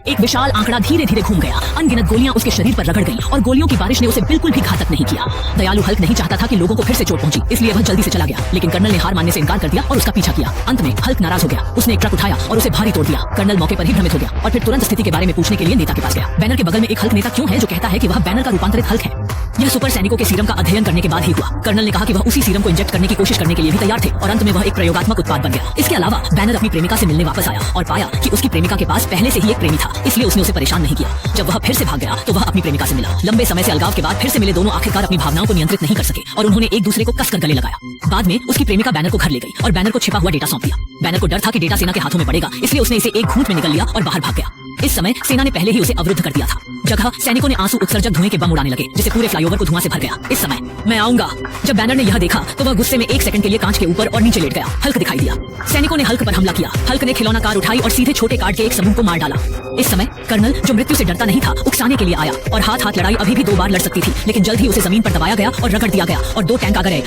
एक विशाल आंकड़ा धीरे धीरे घूम गया। अनगिनत गोलियां उसके शरीर पर रगड़ गईं और गोलियों की बारिश ने उसे बिल्कुल भी घातक नहीं किया। दयालु हल्क नहीं चाहता था कि लोगों को फिर से चोट पहुंची, इसलिए वह जल्दी से चला गया। लेकिन कर्नल ने हार मानने से इनकार कर दिया और उसका पीछा किया। अंत में हल्क नाराज हो गया। उसने एक ट्रक उठाया और उसे भारी तोड़ दिया। कर्नल मौके पर ही भ्रमित हो गया और फिर तुरंत स्थिति के बारे में पूछने के लिए नेता के पास गया। बैनर के बगल में एक हल्क नेता क्यों है जो कहता है कि वह बैनर का रूपांतरित हल्क है। यह सुपर सैनिकों के सीरम का अध्ययन करने के बाद ही हुआ। कर्नल ने कहा कि वह उसी सीरम को इंजेक्ट करने की कोशिश करने के लिए भी तैयार थे और अंत में वह एक प्रयोगात्मक उत्पाद बन गया। इसके अलावा बैनर अपनी प्रेमिका से मिलने वापस आया और पाया कि उसकी प्रेमिका के पास पहले से ही एक प्रेमी था, इसलिए उसने उसे परेशान नहीं किया। जब वह फिर से भाग गया तो वह अपनी प्रेमिका से मिला। लंबे समय से अलगाव के बाद फिर से मिले दोनों आखिरकार अपनी भावनाओं को नियंत्रित नहीं कर सके और उन्होंने एक दूसरे को कसकर गले लगाया। बाद में उसकी प्रेमिका बैनर को घर ले गई और बैनर को छिपा हुआ डेटा सौंप दिया। बैनर को डर था कि डेटा सेना के हाथों में पड़ेगा, इसलिए उसने इसे एक घूंट में निकल लिया और बाहर भाग गया। इस समय सेना ने पहले ही उसे अवरुद्ध कर दिया था। जगह सैनिकों ने आंसू उत्सर्जक धुएं के बम उड़ाने लगे, जिससे पूरे फ्लाईओवर को धुआं से भर गया। इस समय मैं आऊंगा। जब बैनर ने यह देखा तो वह गुस्से में एक सेकंड के लिए कांच के ऊपर और नीचे लेट गया। हल्क दिखाई दिया। सैनिकों ने हल्क पर हमला किया। हल्क ने खिलौना कार उठाई और सीधे छोटे कार्ड के एक समूह को मार डाला। इस समय कर्नल, जो मृत्यु से डरता नहीं था, उकसाने के लिए आया और हाथ हाथ लड़ाई अभी भी 2 बार लड़ सकती थी, लेकिन जल्द ही उसे जमीन पर दबाया गया और रगड़ दिया गया और 2 टैंक आ गए।